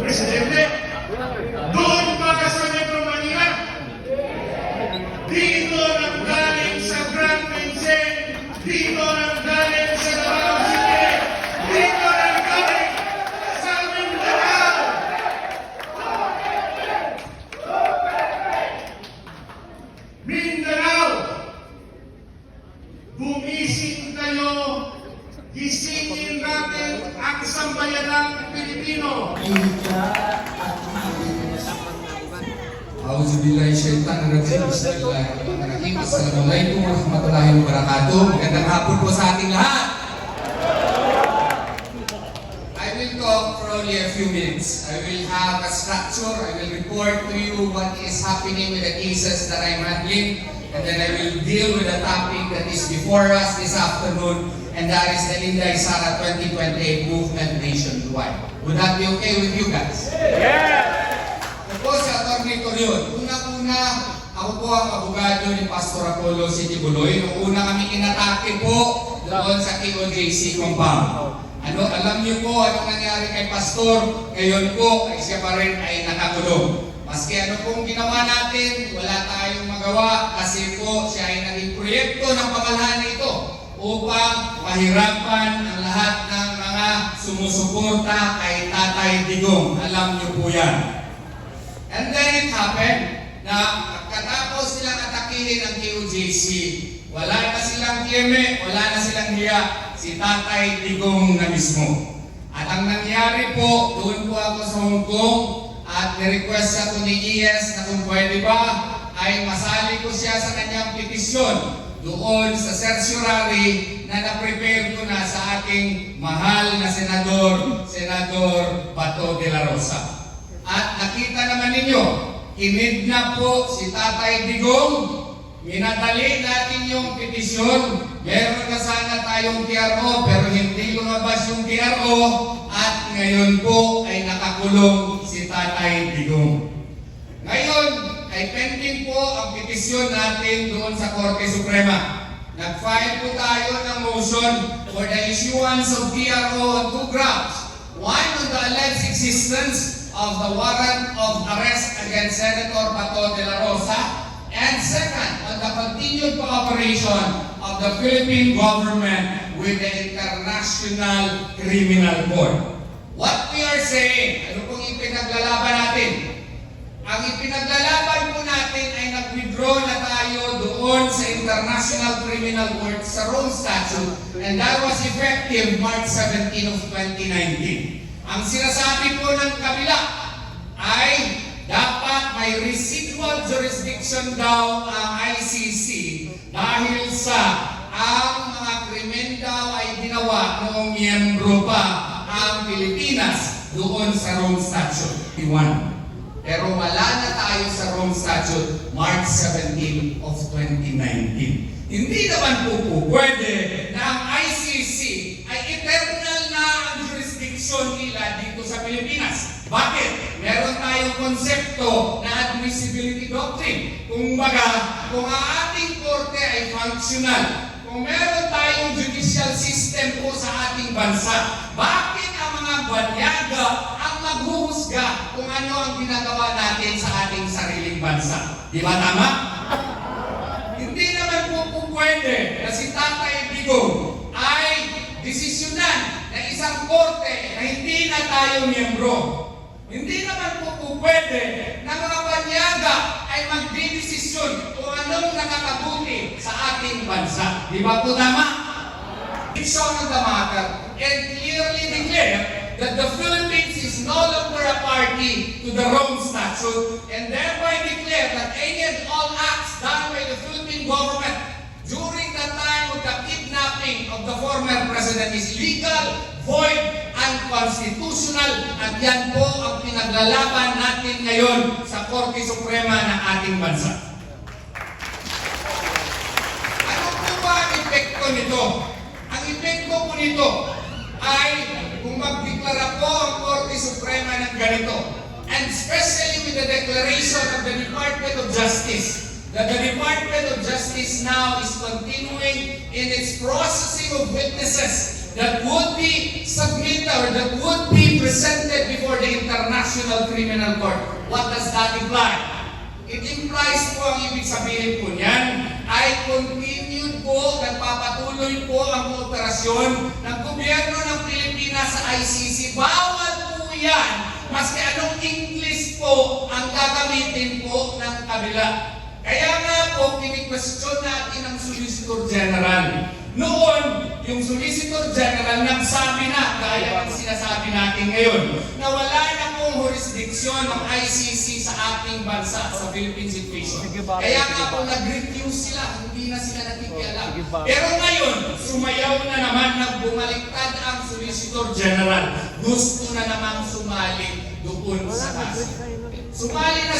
Presidente? Doon pa sa Metro Manila? Dito nanggaling sa Grand Vincent, dito nanggaling sa Davao City, dito nanggaling sa Mindanao. Mindanao, gumising kayo, gisingin natin ang sambayanang Pilipino. Auzubillahi syaitanirrajim. Bismillahirrahmanirrahim. Assalamualaikum warahmatullahi wabarakatuh. Magandang hapon po sa ating lahat. I will talk for only a few minutes. I will have a structure. I will report to you what is happening with the cases that I'm handling, and then I will deal with the topic that is before us this afternoon, and that is the Inday Sara 2028 movement nationwide. Would that be okay with you guys? Yeah! Ako si Atty. Torion. Una-una, ako po ang abogado ni Pastor Apollo City Buloy. Noong una kami inatake po doon sa KOJC compound. Alam niyo po anong nangyari kay Pastor? Ngayon po ay siya pa rin ay nakakulong. Maski ano pong ginawa natin, wala tayong magawa kasi po siya ay naging proyekto ng pamahalaan nito upang mahirapan ang lahat ng mga sumusuporta kay Tatay Digong. Alam niyo po yan. And then it happened na katapos nilang atakihin ang KOJC, wala na silang kiyeme, wala na silang hiya, si Tatay Digong na mismo. At ang nangyari po, doon po ako sa Hong Kong at nirequest ako ni IS na kung pwede ba ay masali ko siya sa kanyang petisyon doon sa certiorari na na-prepare ko na sa ating mahal na Senador Bato de la Rosa. At nakita naman ninyo, kinidnap po si Tatay Digong, minadali natin yung petisyon, meron na sana tayong TRO pero hindi lumabas yung TRO at ngayon po ay nakakulong si Tatay Digong. Ngayon ay pending po ang petisyon natin doon sa Korte Suprema. Nag-file po tayo ng motion for the issuance of TRO on two grounds. One, on the alleged existence of the warrant of arrest against Senator Bato de la Rosa, and second, on the continued cooperation of the Philippine government with the International Criminal Court. What we are saying, ano pong ipinaglalaban natin? Ang ipinaglalaban po natin ay nag-withdraw na tayo doon sa International Criminal Court sa Rome Statute, and that was effective March 17 of 2019. Ang sinasabi po ng kabila ay dapat may residual jurisdiction daw ang ICC dahil sa ang mga krimen daw ay ginawa noong miyembro pa ang Pilipinas doon sa Rome Statute 1. Pero wala na tayo sa Rome Statute March 17 of 2019. Hindi naman po pwede na ang ICC ay eternal na ang jurisdiction nila dito sa Pilipinas. Bakit? Meron tayong konsepto na admissibility doctrine. Kung ang ating korte ay functional, kung meron tayong judicial system po sa ating bansa, bakit ang mga banyaga ang maghuhusga kung ano ang ginagawa natin sa ating sariling bansa? Di ba tama? Hindi naman po pwede na si Tatay Digong ay desisyonan na isang korte na hindi na tayo miyembro. Hindi naman po pwede na mga banyaga ay magdidesisyon kung anong nakakabuti sa ating bansa. Di ba po tama? It's on the matter and clearly declare that the Philippines is no longer a party to the Rome Statute and thereby declare that any and all acts done by the Philippine government during the time of the kidnapping of the former president is legal, void, unconstitutional, at yan po ang pinaglalaban natin ngayon sa Korte Suprema ng ating bansa. Ano po ba ang epekto nito? Ang epekto po nito ay kung magdeklara po ang Korte Suprema ng ganito, and especially with the declaration of the Department of Justice, that the Department of Justice now is continuing in its processing of witnesses that would be submitted or that would be presented before the International Criminal Court. What does that imply? It implies po, ang ibig sabihin po niyan, ay continued po, nagpapatuloy po ang kooperasyon ng gobyerno ng Pilipinas sa ICC. Bawal po yan, maski anong English po ang gagamitin po ng kabila. Kaya nga po, kini-question natin ang Solicitor General. Noon, yung Solicitor General nagsabi na, gaya ng sinasabi natin ngayon, na wala na pong jurisdiction ng ICC sa ating bansa, sa Philippine situation. Kaya nga po nag-refuse sila, hindi na sila nakikialam. Pero ngayon, sumayaw na naman, nagbumaliktad ang Solicitor General. Gusto na namang sumali doon sa kaso. Sumali na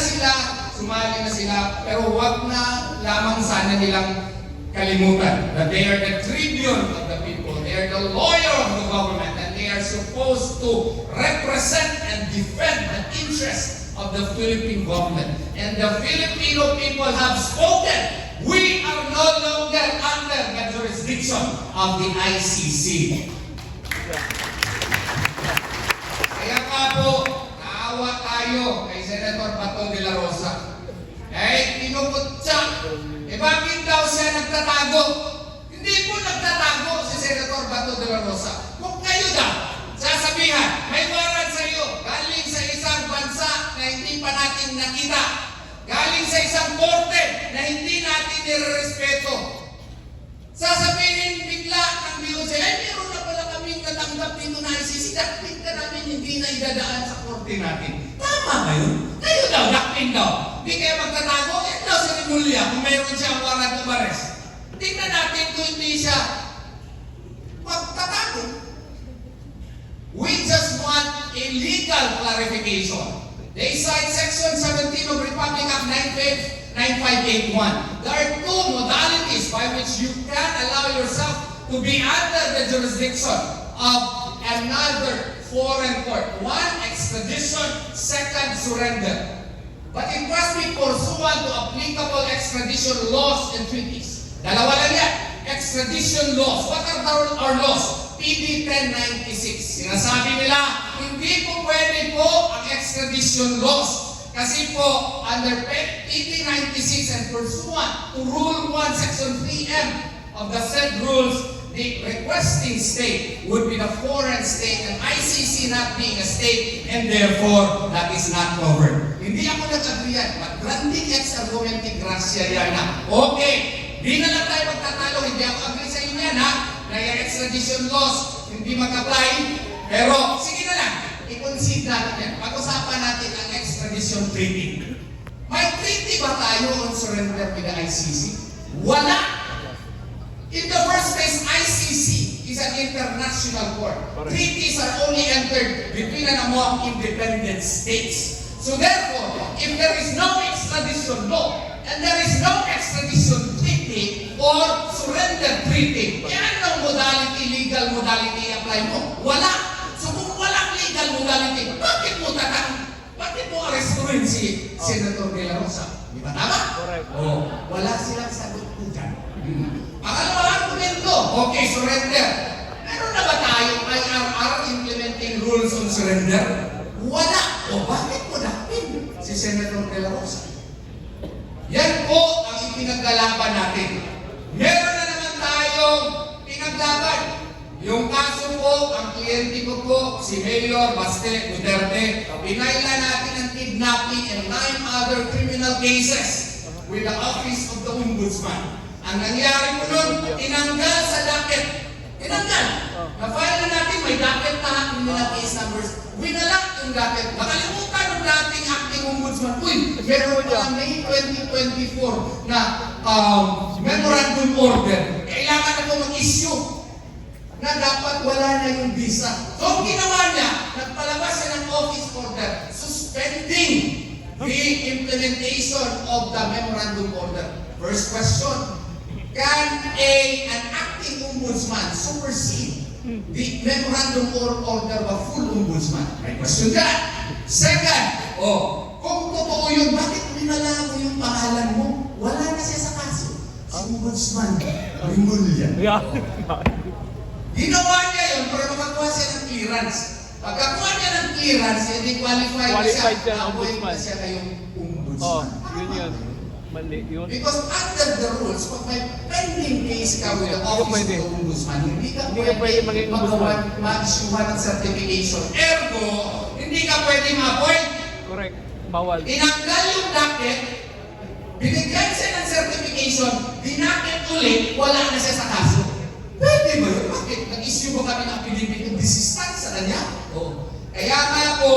sila, pero wag na lamang sana nilang kalimutan that they are the tribune of the people, they are the lawyer of the government, and they are supposed to represent and defend the interests of the Philippine government. And the Filipino people have spoken. We are no longer under the jurisdiction of the ICC. Kaya nga po, naawa tayo kay Senator Bato de la Rosa. Pinuputsa. Bakit daw siya nagtatago? Hindi po nagtatago si Senator Bato de la Rosa. Kung kayo daw, sasabihan, may warrant sa iyo, galing sa isang bansa na hindi pa natin nakita, galing sa isang korte na hindi natin nirerespeto. Sasabihin bigla ng DOJ, meron na pala kaming natanggap dito na ICC, dakpin ka namin hindi na idadaan sa korte natin. Tama ba yun? Kayo daw, dakpin daw. Hindi kayo magtatago, daw si Rimulya, kung mayroon siyang warrant of arrest. Tingnan natin kung hindi siya magtatago. We just want a legal clarification. They cite Section 17 of Republic Act 9581. There are two modalities by which you can allow yourself to be under the jurisdiction of another foreign court. One, extradition. Second, surrender. But it must be pursuant to applicable extradition laws and treaties. Dalawa lang yan. Extradition laws. What are our laws? PD 1096. Sinasabi nila, hindi po pwede po ang extradition laws. Kasi po, under PD 96 and pursuant to Rule 1, Section 3M of the said rules, the requesting state would be the foreign state and ICC not being a state, and therefore, that is not covered. Hindi ako nag-agree yan, but granting ex argumenti gracia yan na, okay, di na lang tayo magtatalo, hindi ako agree sa inyo yan ha, na yung extradition laws, hindi mag-apply, pero sige na lang, i-concede natin yan. Pag-usapan natin ang extradition treaty. May treaty ba tayo on surrender with the ICC? Wala! In the first place, ICC is an international court. Treaties are only entered between and among independent states. So therefore, if there is no extradition law, and there is no extradition treaty or surrender treaty, anong modality, legal modality apply mo? Wala. So kung walang legal modality, bakit mo arestuhin si Senator De La Rosa? Di ba tama? Correct. Wala silang sagot po dyan. Pangalawang argumento, okay, surrender. Meron na ba tayong IRR implementing rules on surrender? Wala. Bakit mo dakpin si Senator De La Rosa? Yan po ang ipinaglalaban natin. Meron na naman tayong pinaglaban. Yung kaso po, ang kliyente ko po, si Mayor Baste Duterte, pinaila natin ang kidnapping and 9 other criminal cases with the Office of the Ombudsman. Ang nangyari po nun, tinanggal sa docket. Tinanggal. Na-file na natin, may docket na criminal case numbers. Winala yung docket. Nakalimutan ng dating acting ombudsman. Uy, meron pa May 2024 na memorandum order. Kailangan na po mag-issue na dapat wala na yung visa. So, ang ginawa niya, nagpalabas siya ng office order suspending the implementation of the memorandum order. First question, can an acting ombudsman supersede the memorandum order of a full ombudsman? May question ka. Second, kung totoo yun, bakit winala mo yung pangalan mo? Wala na siya sa kaso. Si ombudsman, Rimulya. Ginawa niya yun para makakuha siya ng clearance. Pagkakuha niya ng clearance, clearance, hindi qualified na siya. Qualified siya, Na-appoint na ombudsman. siya ngayong Oh, ombudsman. yun. Mali yun. Because under the rules, pag may pending case ka with the Hindi ka office pwede. of the ombudsman, hindi ka Hindi ka pwede maging ombudsman. mag-issuehan ng certification. Ergo, hindi ka pwede ma-appoint. Correct. Bawal. Tinanggal yung docket, binigyan siya ng certification, dinakit ulit, wala na siya sa kaso. Pwede ba yun? Bakit? Nag-issue ba kami ng affidavit of desistance sa kanya? Oo. Kaya nga po,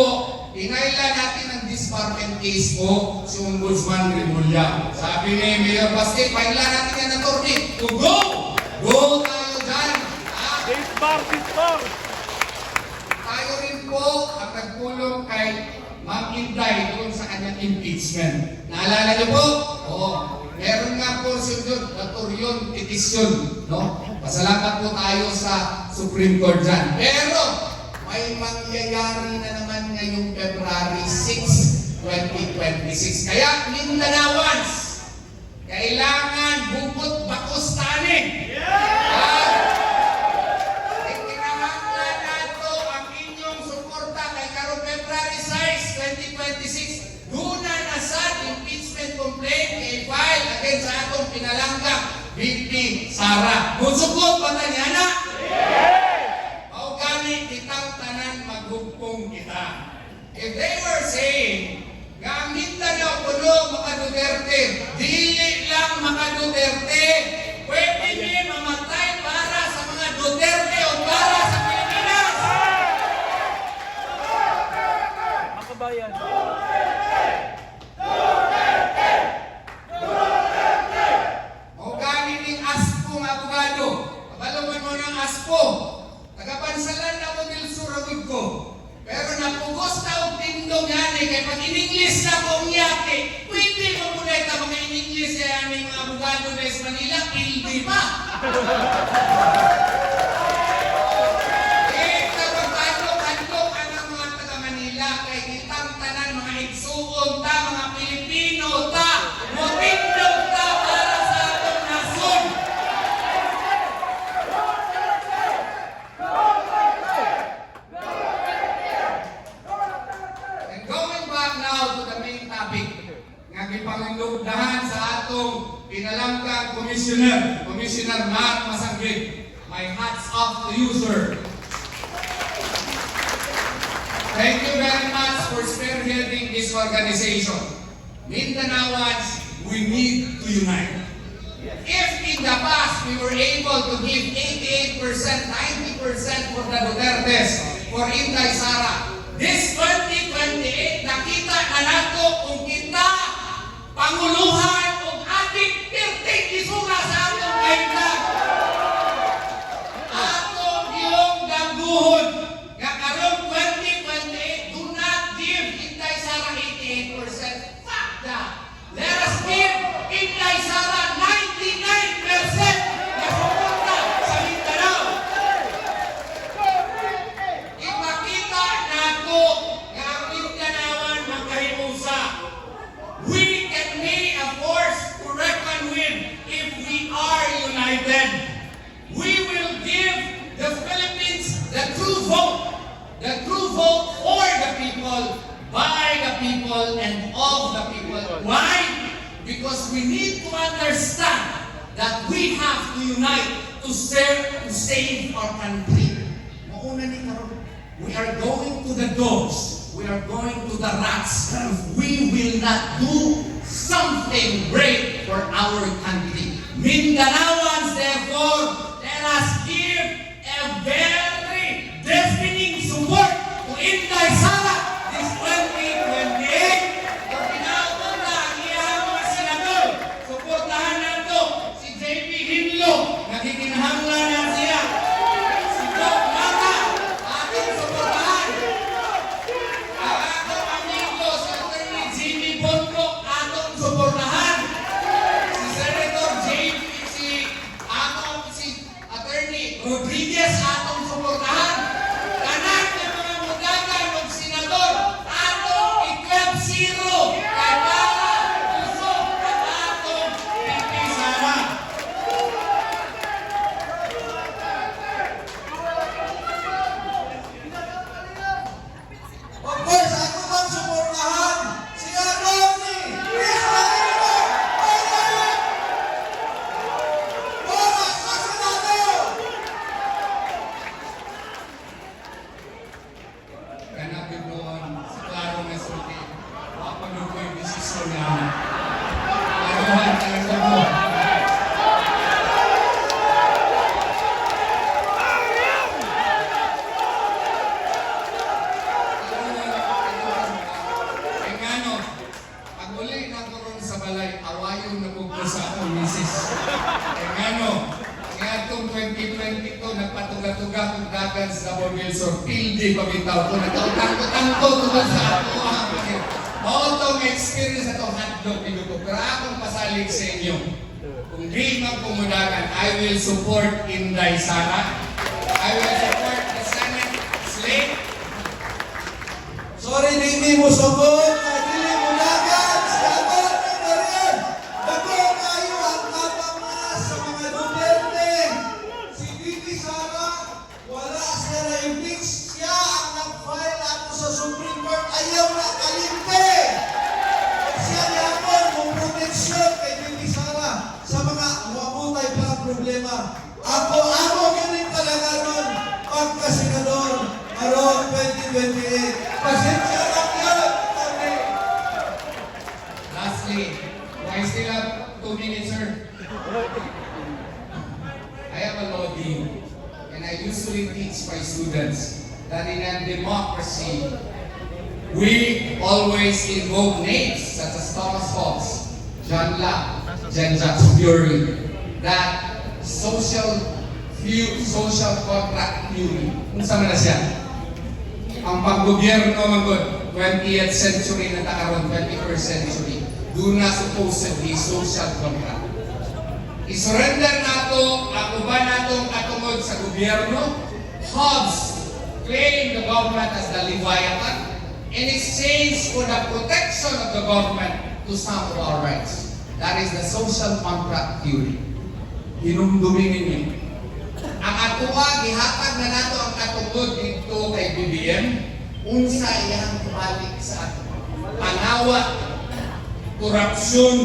inayla natin ang disbarment case po si Ombudsman Remulla. Sabi ni Mayor Baste, paila natin yan ng attorney. To go! Go tayo dyan! Ah, Disbar! tayo rin po ang nagpulong kay Ma'am Inday doon sa kanyang impeachment. Naalala niyo po? Oo. Meron nga po yun, petisyon, no? Pasalamat po tayo sa Supreme Court dyan. Pero, may mangyayari na naman ngayong February 6, 2026. Kaya, Mindanawans, kailangan bukod bakos tani. Ikinahanglan nato ang inyong suporta kay karong February 6, 2026. Duna na sa impeachment complaint i-file against sa atong pinalangga VP Sara. Musugot ba niya na? O gani kitang tanan maghugpong kita. If they were saying nga ang Mindanao puno mga Duterte, dili lang mga Duterte, pwede niya mamatay para sa mga Duterte o para sa Pilipinas. Makabayan. O gani ning ASPO nga abogado, kabalungan mo ng ASPO, tagapansalan na mo nilsuragod ko. Pero napugos na og tindong yan kay pag in-English na ko yaki, pwede mo muna ito mga in-English yan mga abogado na sa Manila, pildi pa. Tagpagkandok ang mga taga Manila kay kitang tanan mga igsuon ta, mga Pilipino ta, motindog ta para sa atong nasod. And going back now to the main topic, nga gipangulugdahan sa atong pinalanggang Commissioner Mark Masanggit. My hats off to you, sir. Thank you very much for spearheading this organization. Mindanaoans, we need to unite. If in the past we were able to give 88%, 90% for the Dutertes, for Inday Sara, this 2028, nakita na nato kung kita panguluhan kung ating 30 isura sa atong kainag. Atong iyong gaguhon nga karong 2028, do not give Inday Sara 88%. Fuck that. Let us give Inday Sara 99% na suporta sa Mindanao. Ipakita nato nga ang Mindanaoan magkahiusa. We can be a force to reckon with if we are united. We will give the Philippines the true vote for the people, by the people, and of the people. Why? Because we need to understand that we have to unite to save our country. Mauna ni karon, we are going to the dogs, we are going to the rats. We will not do something great for our country. Mindanaoans, therefore, let us give a very deafening support to Inday Sara this 2028. Kung pinakon na ang iyang mga senador, suportahan nato si JP Hinlo, nakikinahanglan na siya. Si Doc Mata, ating suportahan. Ang atong amigo, si Atty. Jimmy Bongo, atong suportahan. Si Senator JP, si Atty. Rodriguez, atong Bulagans na Wilson, pildi pabitaw ko. Nagkautang-utang-to tungkol sa ato ang mga. Maotong experience na itong handlog pinuto. Pero akong pasalig sa inyo. Kung di magkumudakan, I will support Inday Sara. I will support the Senate slate. Sorry, hindi mo sagot. Dili mo lagan. Salamat na rin. Bago kayo ang kapama sa mga Duterte. Si Bibi Sara, wala siya na-impeach. Siya ang nag-file ato sa Supreme Court. Ayaw na kalimpe. Siya yapon mong proteksyon kay Bibi Sara sa mga mabutay pa problema. Ako ganun talaga nun pagka-senador around 2028. Pasensya lang yan, Tony. Lastly, I still have 2 minutes, sir. I have a law degree, and I usually teach my students that in a democracy, we always invoke names such as Thomas Hobbes, John Locke, Jean-Jacques Fury, that social contract theory. Kung saan na siya? Ang paggobyerno magod 20th century na takaron, 21st century, do na supposedly social contract. I-surrender nato, akuban natong katungod sa gobyerno. Hobbes claimed the government as the Leviathan in exchange for the protection of the government to some of our rights. That is the social contract theory. Hinumdumin ninyo. Ang atuwa, gihatag na nato ang katungod dito kay BBM, unsa iyang balik sa ato. Panawa, korupsyon,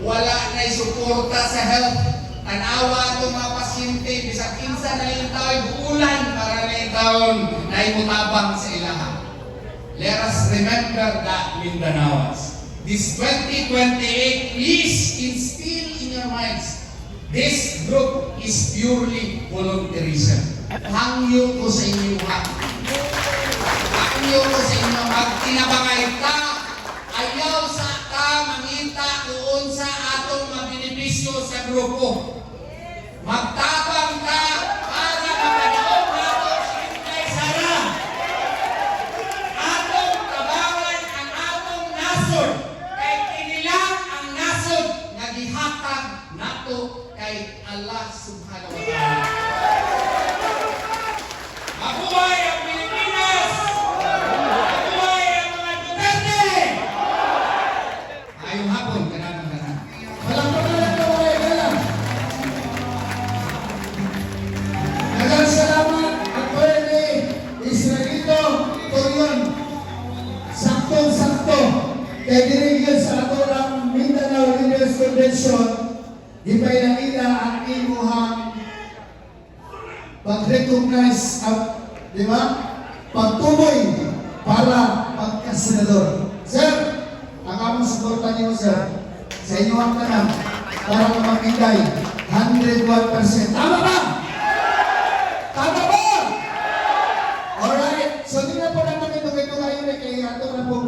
wala na suporta sa health. Tanawa itong mga pasyente, bisag kinsa na yung taon, buulan para na yung taon na imutabang sa ilaha. Let us remember that, Mindanaoans. This 2028, please instill in your minds, this group is purely volunteerism. Hangyo ko sa inyo ha. Hangyo ko sa inyo ha. Tinabangay ka, ayaw sa ka, mangita kuon sa atong mabinipisyo sa grupo. Magtabang ka para mapadaog nato si Inday Sara. Atong tabangan ang atong nasod. Kay kinilang ang nasod nga gihatag nato kay Allah subhanahu wa ta'ala. Mabuhay ang Pilipinas! Mabuhay ang mga Duterte! Ayong hapon, kanang kanan. Palakpakan lang na mga igala. Daghang salamat at pwede Israelito Torion. Saktong-sakto kay dirigyan sa ato ng Mindanao Leaders Convention. Di pa inakita ang imuhang pag-recognize at, di ba, pagtuloy para pagkasenador. Sir, ang among suporta niyo, sir, sa inyo ang tanang para mamigay 101%. Tama ba? Tama ba? Alright. So, tingnan po naman ito kayo ngayon kay ato na po